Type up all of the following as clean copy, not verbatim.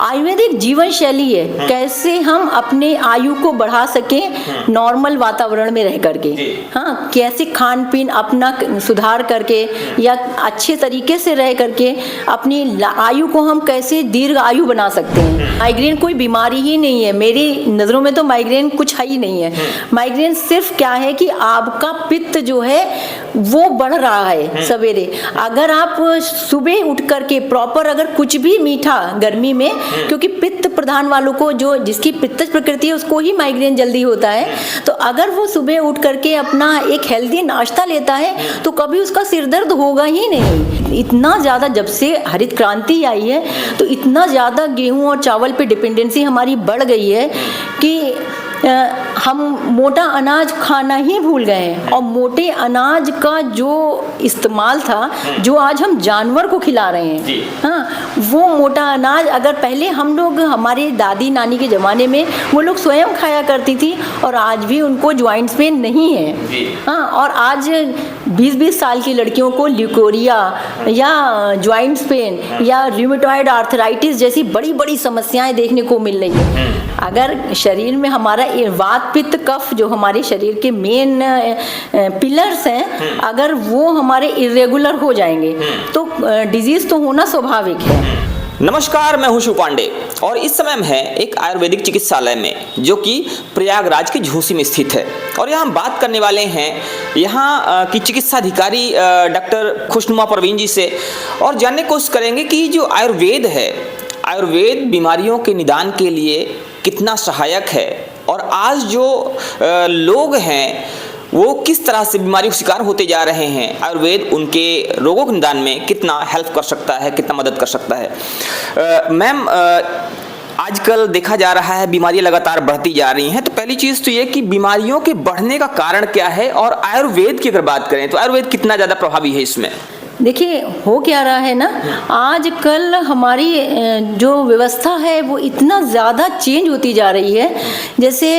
आयुर्वेदिक जीवन शैली है, कैसे हम अपने आयु को बढ़ा सकें नॉर्मल वातावरण में रह करके। हाँ, कैसे खान पीन अपना सुधार करके या अच्छे तरीके से रह करके अपनी आयु को हम कैसे दीर्घ आयु बना सकते हैं। माइग्रेन कोई बीमारी ही नहीं है, मेरी नज़रों में तो माइग्रेन कुछ है ही नहीं है। माइग्रेन सिर्फ क्या है कि आपका पित्त जो है वो बढ़ रहा है सवेरे। अगर आप सुबह उठ करके प्रॉपर अगर कुछ भी मीठा गर्मी में, क्योंकि पित्त प्रधान वालों को जो जिसकी पित्तज प्रकृति है उसको ही माइग्रेन जल्दी होता है, तो अगर वो सुबह उठ करके अपना एक हेल्दी नाश्ता लेता है तो कभी उसका सिर दर्द होगा ही नहीं। इतना ज़्यादा जब से हरित क्रांति आई है तो इतना ज़्यादा गेहूं और चावल पे डिपेंडेंसी हमारी बढ़ गई है कि हम मोटा अनाज खाना ही भूल गए हैं। और मोटे अनाज का जो इस्तेमाल था, जो आज हम जानवर को खिला रहे हैं, हाँ, वो मोटा अनाज अगर पहले हम लोग, हमारे दादी नानी के ज़माने में वो लोग स्वयं खाया करती थी और आज भी उनको ज्वाइंट्स पेन नहीं है। हाँ, और आज 20-20 साल की लड़कियों को ल्यूकोरिया या ज्वाइंट्स पेन या रूमेटॉइड आर्थराइटिस जैसी बड़ी बड़ी समस्याएं देखने को मिल रही है। अगर शरीर में हमारा वात पित्त कफ जो हमारे शरीर के मेन पिलर्स हैं, अगर वो हमारे इरेगुलर हो जाएंगे तो डिजीज तो होना स्वाभाविक है। नमस्कार, मैं हूं शिव पांडे और इस समय हम हैं एक आयुर्वेदिक चिकित्सालय में जो कि प्रयागराज के झूसी में स्थित है। और यहाँ हम बात करने वाले हैं यहाँ की चिकित्सा अधिकारी डॉक्टर खुशनुमा परवीन जी से और जानने की कोशिश करेंगे कि जो आयुर्वेद है, आयुर्वेद बीमारियों के निदान के लिए कितना सहायक है और आज जो लोग हैं वो किस तरह से बीमारी का शिकार होते जा रहे हैं, आयुर्वेद उनके रोगों के निदान में कितना हेल्प कर सकता है, कितना मदद कर सकता है। मैम, आजकल देखा जा रहा है बीमारियां लगातार बढ़ती जा रही हैं, तो पहली चीज़ तो ये कि बीमारियों के बढ़ने का कारण क्या है और आयुर्वेद की अगर बात करें तो आयुर्वेद कितना ज़्यादा प्रभावी है इसमें। देखिए, हो क्या रहा है ना, आजकल हमारी जो व्यवस्था है वो इतना ज़्यादा चेंज होती जा रही है। जैसे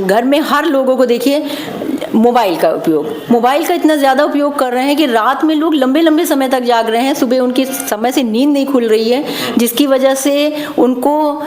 घर में हर लोगों को देखिए मोबाइल का इतना ज़्यादा उपयोग कर रहे हैं कि रात में लोग लंबे लंबे समय तक जाग रहे हैं, सुबह उनकी समय से नींद नहीं खुल रही है, जिसकी वजह से उनको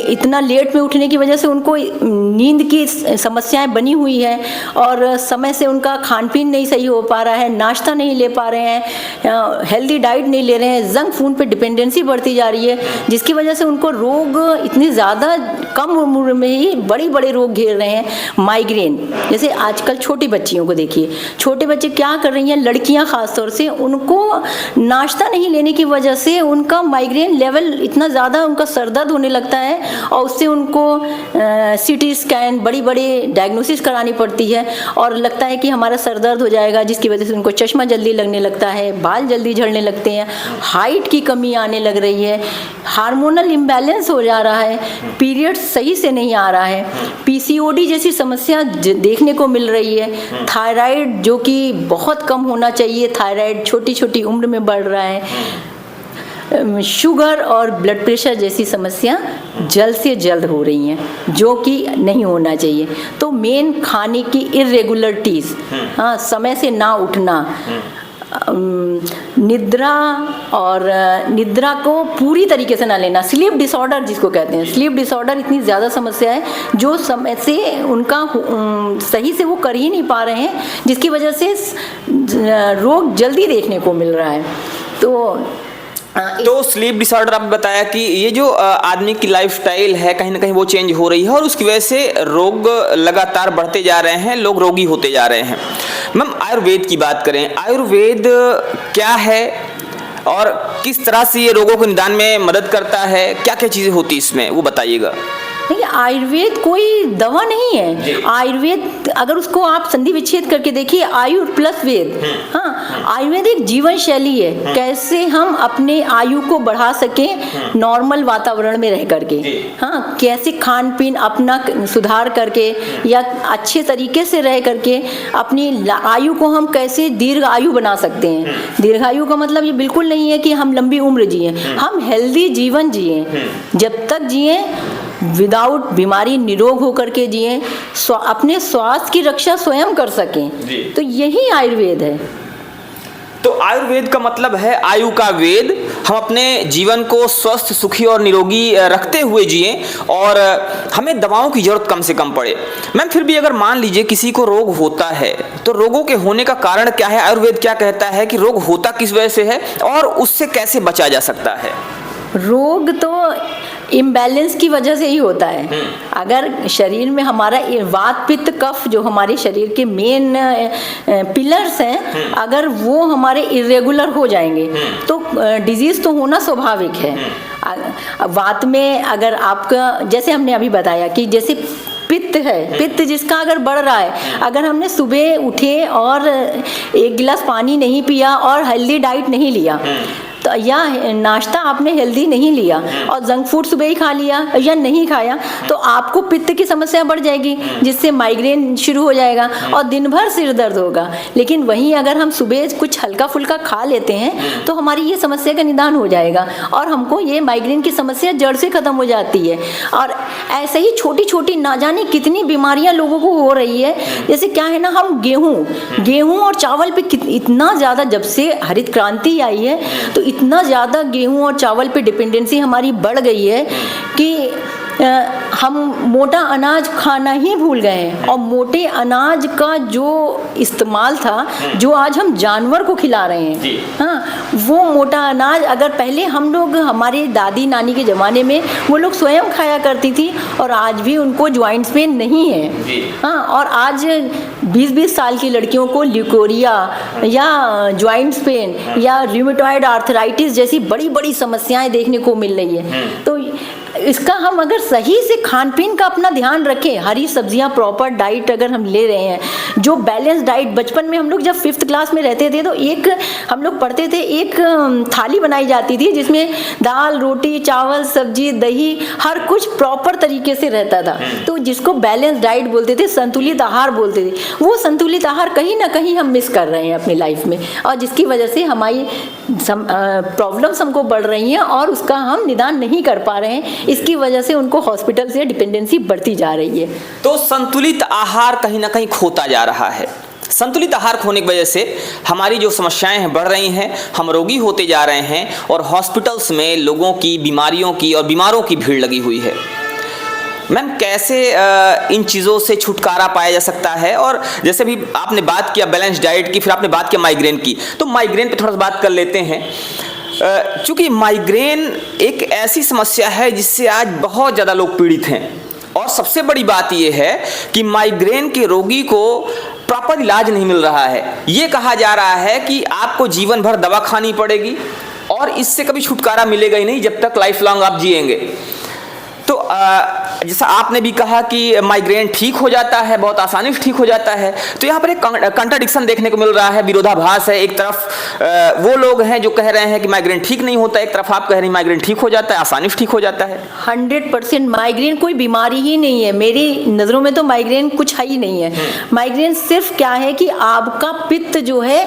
इतना लेट में उठने की वजह से उनको नींद की समस्याएं बनी हुई है और समय से उनका खान पीन नहीं सही हो पा रहा है, नाश्ता नहीं ले पा रहे हैं, हेल्दी डाइट नहीं ले रहे हैं, जंक फूड पे डिपेंडेंसी बढ़ती जा रही है, जिसकी वजह से उनको रोग इतनी ज़्यादा कम उम्र में ही बड़े बड़े रोग घेर रहे हैं। माइग्रेन जैसे आजकल छोटी बच्चियों को देखिए, छोटे बच्चे क्या कर रही हैं, लड़कियां खासतौर से, उनको नाश्ता नहीं लेने की वजह से उनका माइग्रेन लेवल इतना ज़्यादा, उनका सर दर्द होने लगता है और उससे उनको सीटी स्कैन बड़ी बड़ी डायग्नोसिस करानी पड़ती है और लगता है कि हमारा सर दर्द हो जाएगा, जिसकी वजह से उनको चश्मा जल्दी लगने लगता है, बाल जल्दी झड़ने लगते हैं, हाइट की कमी आने लग रही है, हार्मोनल इम्बैलेंस हो जा रहा है, पीरियड सही से नहीं आ रहा है, पीसीओडी जैसी समस्या देखने को मिल रही है, थायराइड जो कि बहुत कम होना चाहिए, थायराइड छोटी छोटी उम्र में बढ़ रहा है, शुगर और ब्लड प्रेशर जैसी समस्या जल्द से जल्द हो रही हैं जो कि नहीं होना चाहिए। तो मेन खाने की इरेगुलरिटीज़, हाँ, समय से ना उठना, निद्रा को पूरी तरीके से ना लेना, स्लीप डिसऑर्डर जिसको कहते हैं, स्लीप डिसऑर्डर इतनी ज़्यादा समस्या है जो समय से उनका सही से वो कर ही नहीं पा रहे हैं, जिसकी वजह से रोग जल्दी देखने को मिल रहा है। तो स्लीप डिसऑर्डर, आपने बताया कि ये जो आदमी की लाइफस्टाइल है कहीं ना कहीं वो चेंज हो रही है और उसकी वजह से रोग लगातार बढ़ते जा रहे हैं, लोग रोगी होते जा रहे हैं। मैम, आयुर्वेद की बात करें, आयुर्वेद क्या है और किस तरह से ये रोगों के निदान में मदद करता है, क्या क्या चीज़ें होती इसमें, वो बताइएगा। नहीं, आयुर्वेद कोई दवा नहीं है। आयुर्वेद अगर उसको आप संधि विच्छेद करके देखिए, आयु प्लस वेद, हाँ, आयुर्वेदिक जीवन शैली है, कैसे हम अपने आयु को बढ़ा सकें नॉर्मल वातावरण में रह करके, हाँ, कैसे खान पीन अपना सुधार करके या अच्छे तरीके से रह करके अपनी आयु को हम कैसे दीर्घ आयु बना सकते हैं। दीर्घायु का मतलब ये बिल्कुल नहीं है कि हम लंबी उम्र जिए, हम हेल्दी जीवन जिए, जब तक जिए विदाउट बीमारी, निरोग होकर के जिए, अपने स्वास्थ्य की रक्षा स्वयं कर सकें, तो यही आयुर्वेद है। तो आयुर्वेद का मतलब है आयु का वेद। हम अपने जीवन को स्वस्थ, सुखी और निरोगी रखते हुए जिए और हमें दवाओं की जरूरत कम से कम पड़े। मैम फिर भी अगर मान लीजिए किसी को रोग होता है तो रोगों के होने का कारण क्या है? आयुर्वेद क्या कहता है कि रोग होता किस वजह से है और उससे कैसे बचा जा सकता है? रोग तो इम्बैलेंस की वजह से ही होता है। अगर शरीर में हमारा वात पित्त कफ जो हमारे शरीर के मेन पिलर्स हैं, अगर वो हमारे इरेगुलर हो जाएंगे तो डिजीज तो होना स्वाभाविक है। वात में अगर आपका, जैसे हमने अभी बताया कि जैसे पित्त है, पित्त जिसका अगर बढ़ रहा है, अगर हमने सुबह उठे और एक गिलास पानी नहीं पिया और हेल्दी डाइट नहीं लिया तो या नाश्ता आपने हेल्दी नहीं लिया और जंक फूड सुबह ही खा लिया या नहीं खाया तो आपको पित्त की समस्या बढ़ जाएगी, जिससे माइग्रेन शुरू हो जाएगा और दिन भर सिर दर्द होगा। लेकिन वहीं अगर हम सुबह कुछ हल्का फुल्का खा लेते हैं तो हमारी ये समस्या का निदान हो जाएगा और हमको ये माइग्रेन की समस्या जड़ से खत्म हो जाती है। और ऐसे ही छोटी छोटी ना जाने कितनी बीमारियां लोगों को हो रही है। जैसे क्या है ना, हम गेहूं और चावल पे इतना ज़्यादा, जब से हरित क्रांति आई है तो इतना ज़्यादा गेहूं और चावल पे डिपेंडेंसी हमारी बढ़ गई है कि हम मोटा अनाज खाना ही भूल गए हैं। और मोटे अनाज का जो इस्तेमाल था, जो आज हम जानवर को खिला रहे हैं, हाँ, वो मोटा अनाज अगर पहले हम लोग, हमारे दादी नानी के ज़माने में वो लोग स्वयं खाया करती थी और आज भी उनको ज्वाइंट्स पेन नहीं है। हाँ, और आज 20-20 साल की लड़कियों को ल्यूकोरिया या ज्वाइंट्स पेन या रूमेटॉइड आर्थराइटिस जैसी बड़ी बड़ी समस्याएं देखने को मिल रही है। तो इसका हम अगर सही से खान पीन का अपना ध्यान रखें, हरी सब्जियां, प्रॉपर डाइट अगर हम ले रहे हैं, जो बैलेंस डाइट, बचपन में हम लोग जब 5th क्लास में रहते थे तो एक हम लोग पढ़ते थे, एक थाली बनाई जाती थी जिसमें दाल, रोटी, चावल, सब्जी, दही, हर कुछ प्रॉपर तरीके से रहता था। तो जिसको बैलेंस डाइट बोलते थे, संतुलित आहार बोलते थे, वो संतुलित आहार कहीं ना कहीं हम मिस कर रहे हैं अपनी लाइफ में और जिसकी वजह से हमारी प्रॉब्लम्स हमको बढ़ रही हैं और उसका हम निदान नहीं कर पा रहे हैं। इसकी वजह से उनको हॉस्पिटल से डिपेंडेंसी बढ़ती जा रही है। तो संतुलित आहार कहीं ना कहीं खोता जा रहा है। संतुलित आहार खोने की वजह से हमारी जो समस्याएं हैं बढ़ रही हैं, हम रोगी होते जा रहे हैं और हॉस्पिटल्स में लोगों की, बीमारियों की और बीमारों की भीड़ लगी हुई है। मैम कैसे इन चीज़ों से छुटकारा पाया जा सकता है? और जैसे भी आपने बात किया बैलेंस डाइट की, फिर आपने बात किया माइग्रेन की, तो माइग्रेन पे थोड़ा सा बात कर लेते हैं। चूँकि माइग्रेन एक ऐसी समस्या है जिससे आज बहुत ज़्यादा लोग पीड़ित हैं और सबसे बड़ी बात यह है कि माइग्रेन के रोगी को प्रॉपर इलाज नहीं मिल रहा है। ये कहा जा रहा है कि आपको जीवन भर दवा खानी पड़ेगी और इससे कभी छुटकारा मिलेगा ही नहीं जब तक लाइफ लॉन्ग आप जिएंगे। तो जैसा आपने भी कहा कि माइग्रेन ठीक हो जाता है, बहुत आसानी से ठीक हो जाता है, तो यहाँ पर एक कंट्राडिक्शन देखने को मिल रहा है, विरोधाभास है। एक तरफ वो लोग हैं जो कह रहे हैं कि माइग्रेन ठीक नहीं होता, एक तरफ आप कह रहे हैं माइग्रेन ठीक हो जाता है, आसानी से ठीक हो जाता है। 100% माइग्रेन कोई बीमारी ही नहीं है। मेरी नज़रों में तो माइग्रेन कुछ है ही नहीं है। माइग्रेन सिर्फ क्या है कि आपका पित्त जो है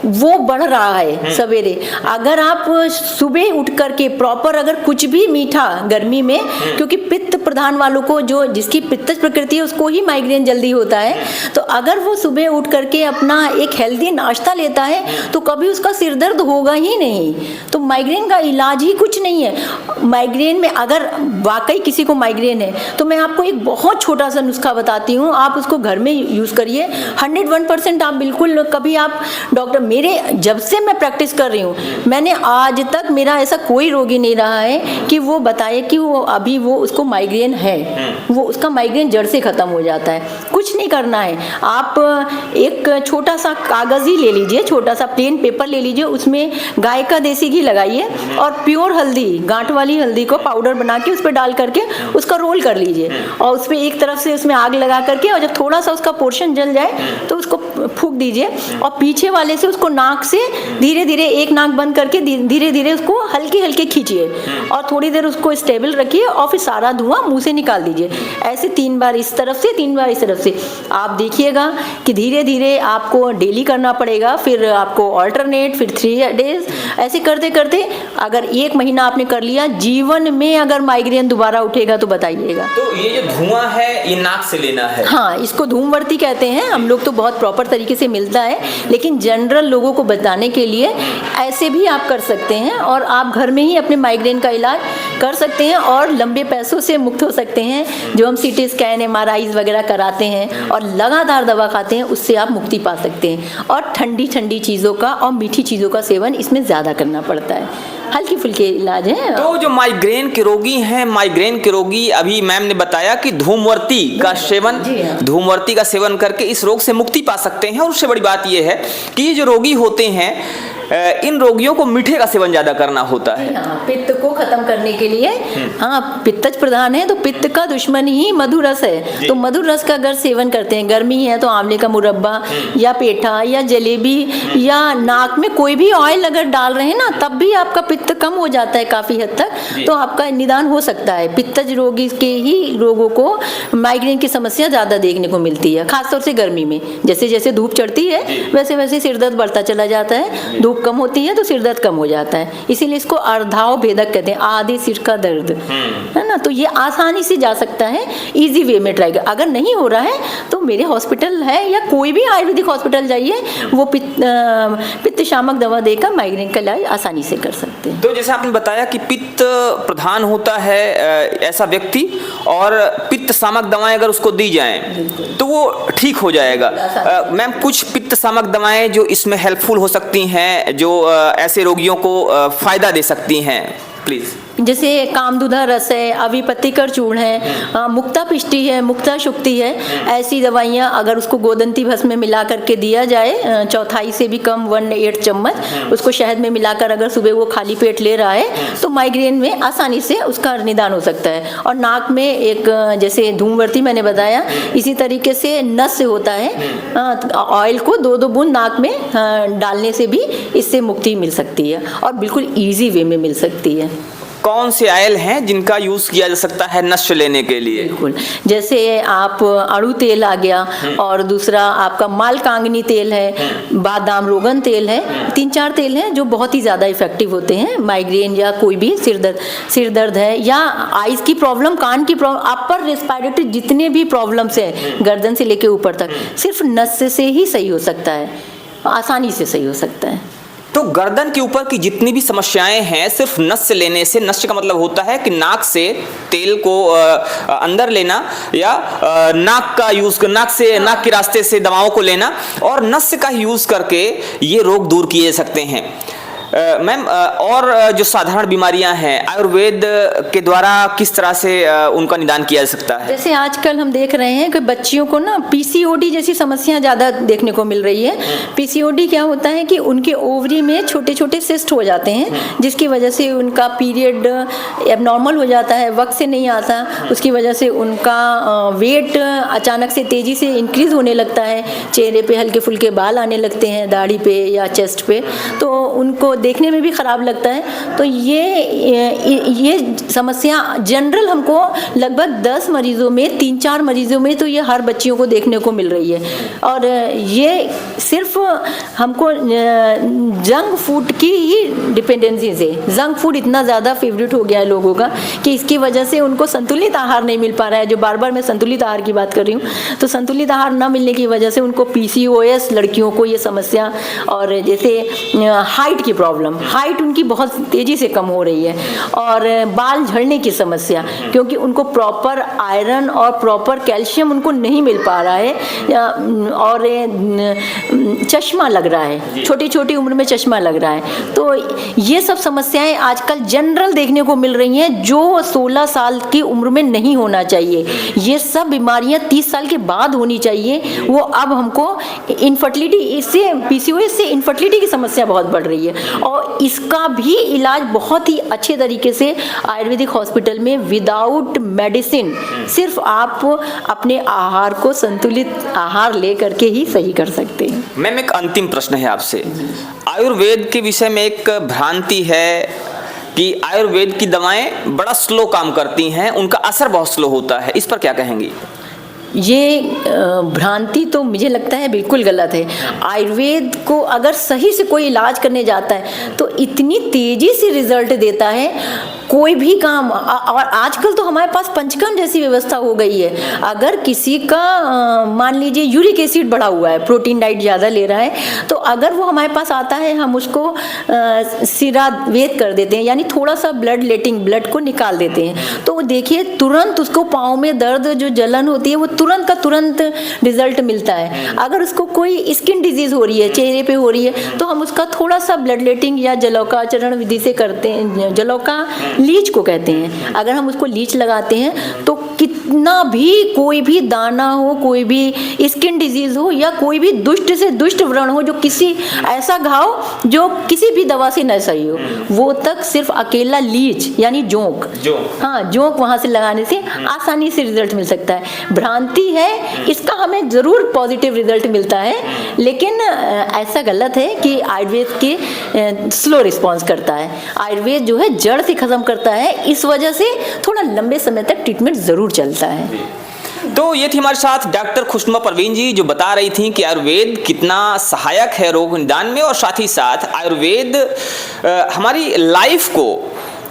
वो बढ़ रहा है सवेरे। अगर आप सुबह उठ करके प्रॉपर अगर कुछ भी मीठा गर्मी में, क्योंकि पित्त प्रधान वालों को, जो जिसकी पित्तज प्रकृति है उसको ही माइग्रेन जल्दी होता है, तो अगर वो सुबह उठ करके अपना एक हेल्दी नाश्ता लेता है तो कभी उसका सिर दर्द होगा ही नहीं। तो माइग्रेन का इलाज ही कुछ नहीं है। माइग्रेन में अगर वाकई किसी को माइग्रेन है तो मैं आपको एक बहुत छोटा सा नुस्खा बताती हूँ, आप उसको घर में यूज़ करिए। 101% आप बिल्कुल कभी आप डॉक्टर, मेरे जब से मैं प्रैक्टिस कर रही हूँ, मैंने आज तक मेरा ऐसा कोई रोगी नहीं रहा है कि वो बताए कि वो अभी वो उसको माइग्रेन है, वो उसका माइग्रेन जड़ से ख़त्म हो जाता है। कुछ नहीं करना है, आप एक छोटा सा कागज़ ही ले लीजिए, छोटा सा प्लेन पेपर ले लीजिए, उसमें गाय का देसी घी लगाइए और प्योर हल्दी, गांठ वाली हल्दी को पाउडर बना के उस पर डाल करके उसका रोल कर लीजिए और उस पर एक तरफ से उसमें आग लगा करके, और जब थोड़ा सा उसका पोर्शन जल जाए तो उसको फूंक दीजिए और पीछे वाले से उसको नाक से धीरे धीरे, एक नाक बंद करके धीरे धीरे उसको हल्के हल्के खींचिए और थोड़ी देर उसको स्टेबल रखिए और फिर सारा धुआं मुंह से निकाल दीजिए। ऐसे 3 बार इस तरफ से, 3 बार इस तरफ से। आप देखिएगा कि धीरे धीरे आपको डेली करना पड़ेगा, फिर आपको ऑल्टरनेट, फिर 3 डेज, ऐसे करते करते अगर 1 महीना आपने कर लिया, जीवन में अगर माइग्रेन दोबारा उठेगा तो बताइएगा। तो ये जो धुआं है ये नाक से लेना है? हाँ, इसको धूमवर्ती कहते हैं। हम लोग तो बहुत प्रॉपर तरीके से मिलता है, लेकिन जनरल लोगों को बताने के लिए ऐसे भी आप कर सकते हैं और आप घर में ही अपने माइग्रेन का इलाज कर सकते हैं और लंबे पैसों से मुक्त हो सकते हैं। जो हम CT स्कैन, MRIs वगैरह कराते हैं और लगातार दवा खाते हैं, उससे आप मुक्ति पा सकते हैं। और ठंडी ठंडी चीज़ों का और मीठी चीज़ों का सेवन इसमें ज़्यादा करना पड़ता है। हल्की फुल्के इलाज है। तो जो माइग्रेन के रोगी हैं, माइग्रेन के रोगी, अभी मैम ने बताया कि धूमवर्ती का सेवन, धूमवर्ती का सेवन करके इस रोग से मुक्ति पा सकते हैं। और उससे बड़ी बात यह है कि ये जो रोगी होते हैं, इन रोगियों को मीठे का सेवन ज्यादा करना होता है। पित्त को खत्म करने के लिए। हाँ, पित्तज प्रधान है तो पित्त का दुश्मन ही मधुर रस है। तो मधुर रस का अगर सेवन करते हैं, गर्मी है तो आंवले का मुरब्बा या पेठा या जलेबी या नाक में कोई भी ऑयल अगर डाल रहे हैं ना, तब भी आपका पित्त कम हो जाता है काफी हद तक। तो आपका निदान हो सकता है। पित्तज रोगी के ही लोगों को माइग्रेन की समस्या ज्यादा देखने को मिलती है, खासतौर से गर्मी में। जैसे जैसे धूप चढ़ती है वैसे वैसे सिरदर्द बढ़ता चला जाता है। धूप कम होती है तो सिर दर्द कम हो जाता है। इसीलिए इसको अर्धाव भेदक कहते हैं, आधे सिर का दर्द, है ना। तो ये आसानी से जा सकता है, इजी वे में ट्राई कर। अगर नहीं हो रहा है तो मेरे हॉस्पिटल है या कोई भी आयुर्वेदिक हॉस्पिटल जाइए, वो पित्त शामक दवा देकर माइग्रेन का इलाज आसानी से कर सकते हैं। तो जैसे आपने बताया कि पित्त प्रधान होता है ऐसा व्यक्ति, और पित्त शामक दवाएं अगर उसको दी जाएं तो वो ठीक हो जाएगा। मैम, कुछ पित्त शामक दवाएं जो इसमें हेल्पफुल हो सकती हैं, जो ऐसे रोगियों को फायदा दे सकती हैं, प्लीज। जैसे कामदूधा रस है, अविपत्तिकर चूर्ण है, मुक्ता पिष्टी है, मुक्ता शुक्ति है। ऐसी दवाइयाँ अगर उसको गोदंती भस्म में मिला करके दिया जाए, 1/4 से भी कम 1/8 चम्मच, उसको शहद में मिलाकर अगर सुबह वो खाली पेट ले रहा है तो माइग्रेन में आसानी से उसका निदान हो सकता है। और नाक में एक, जैसे धूमवर्ती मैंने बताया, इसी तरीके से नस से होता है। ऑयल को 2-2 बूंद नाक में डालने से भी इससे मुक्ति मिल सकती है और बिल्कुल ईजी वे में मिल सकती है। कौन से ऑयल हैं जिनका यूज किया जा सकता है नस्य लेने के लिए? बिल्कुल, जैसे आप अड़ू तेल आ गया, और दूसरा आपका मालकांगनी तेल है, बादाम रोगन तेल है। 3-4 तेल हैं जो बहुत ही ज़्यादा इफेक्टिव होते हैं माइग्रेन या कोई भी सिर दर्द है या आइज की प्रॉब्लम, कान की प्रॉब्लम, अपर रेस्पिरेटरी जितने भी प्रॉब्लम्स हैं गर्दन से लेके ऊपर तक, सिर्फ नस से ही सही हो सकता है, आसानी से सही हो सकता है। तो गर्दन के ऊपर की जितनी भी समस्याएं हैं, सिर्फ नस्य लेने से, नस्य का मतलब होता है कि नाक से तेल को अंदर लेना या नाक का यूज, नाक के रास्ते से दवाओं को लेना, और नस्य का यूज करके ये रोग दूर किए जा सकते हैं। मैम, और जो साधारण बीमारियां हैं आयुर्वेद के द्वारा किस तरह से उनका निदान किया जा सकता है? जैसे आजकल हम देख रहे हैं कि बच्चियों को ना PCOD जैसी समस्याएं ज़्यादा देखने को मिल रही है। PCOD क्या होता है कि उनके ओवरी में छोटे छोटे सिस्ट हो जाते हैं, जिसकी वजह से उनका पीरियड एबनॉर्मल हो जाता है, वक्त से नहीं आता। उसकी वजह से उनका वेट अचानक से तेज़ी से इंक्रीज होने लगता है, चेहरे पे हल्के फुल्के बाल आने लगते हैं, दाढ़ी पे या चेस्ट पे, तो उनको देखने में भी ख़राब लगता है। तो ये समस्या जनरल हमको लगभग 10 मरीजों में 3-4 मरीजों में तो ये हर बच्चियों को देखने को मिल रही है। और ये सिर्फ हमको जंक फूड की ही डिपेंडेंसी से, जंक फूड इतना ज़्यादा फेवरेट हो गया है लोगों का कि इसकी वजह से उनको संतुलित आहार नहीं मिल पा रहा है। जो बार बार मैं संतुलित आहार की बात कर रही हूँ, तो संतुलित आहार ना मिलने की वजह से उनको PCOS लड़कियों को ये समस्या, और जैसे हाइट की प्रॉब्लम, हाइट उनकी बहुत तेजी से कम हो रही है, और बाल झड़ने की समस्या, क्योंकि उनको प्रॉपर आयरन और प्रॉपर कैल्शियम उनको नहीं मिल पा रहा है, और चश्मा लग रहा है, छोटी छोटी उम्र में चश्मा लग रहा है। तो ये सब समस्याएं आजकल जनरल देखने को मिल रही हैं, जो 16 साल की उम्र में नहीं होना चाहिए। ये सब बीमारियां 30 साल के बाद होनी चाहिए। वो अब हमको इनफर्टिलिटी, इससे PCOS से इनफर्टिलिटी की समस्या बहुत बढ़ रही है, और इसका भी इलाज बहुत ही अच्छे तरीके से आयुर्वेदिक हॉस्पिटल में विदाउट मेडिसिन, सिर्फ आप अपने आहार को संतुलित आहार ले करके ही सही कर सकते हैं। मैम, एक अंतिम प्रश्न है आपसे। आयुर्वेद के विषय में एक भ्रांति है कि आयुर्वेद की दवाएं बड़ा स्लो काम करती हैं, उनका असर बहुत स्लो होता है, इस पर क्या कहेंगी? ये भ्रांति तो मुझे लगता है बिल्कुल गलत है। आयुर्वेद को अगर सही से कोई इलाज करने जाता है तो इतनी तेजी से रिजल्ट देता है कोई भी काम। और आजकल तो हमारे पास पंचकर्म जैसी व्यवस्था हो गई है। अगर किसी का मान लीजिए यूरिक एसिड बढ़ा हुआ है, प्रोटीन डाइट ज़्यादा ले रहा है, तो अगर वो हमारे पास आता है हम उसको सिरावेद कर देते हैं, यानी थोड़ा सा ब्लड को निकाल देते हैं, तो देखिए तुरंत उसको पाँव में दर्द, जो जलन होती है, वो तुरंत का तुरंत रिजल्ट मिलता है। अगर उसको कोई स्किन डिजीज हो रही है, चेहरे पे हो रही है, तो हम उसका थोड़ा सा ब्लड लेटिंग या जलौकाचरण विधि से करते हैं, जलौका लीच को कहते हैं। अगर हम उसको लीच लगाते हैं तो कितना भी कोई भी दाना हो, कोई भी स्किन डिजीज हो, या कोई भी दुष्ट से दुष्ट व्रण हो, जो किसी ऐसा घाव जो किसी भी दवा से न सही हो, वो तक सिर्फ अकेला लीच यानी जोंक, हाँ जोंक वहाँ से लगाने से आसानी से रिजल्ट मिल सकता है। भ्रांति है, इसका हमें जरूर पॉजिटिव रिजल्ट मिलता है, लेकिन ऐसा गलत है कि आयुर्वेद के स्लो रिस्पॉन्स करता है। आयुर्वेद जो है जड़ से खत्म करता है, इस वजह से थोड़ा लंबे समय तक ट्रीटमेंट जरूर चलता है। तो ये थी हमारे साथ डॉक्टर खुशनुमा परवीन जी, जो बता रही थी कि आयुर्वेद कितना सहायक है रोग निदान में, और साथ ही साथ आयुर्वेद हमारी लाइफ को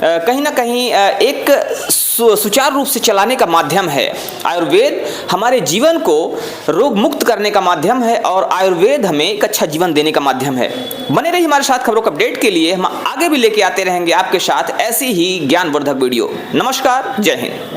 कहीं ना कहीं एक सुचारू रूप से चलाने का माध्यम है। आयुर्वेद हमारे जीवन को रोग मुक्त करने का माध्यम है, और आयुर्वेद हमें एक अच्छा जीवन देने का माध्यम है। बने रहिए हमारे साथ खबरों का अपडेट के लिए, हम आगे भी लेके आते रहेंगे आपके साथ ऐसी ही ज्ञानवर्धक वीडियो। नमस्कार, जय हिंद।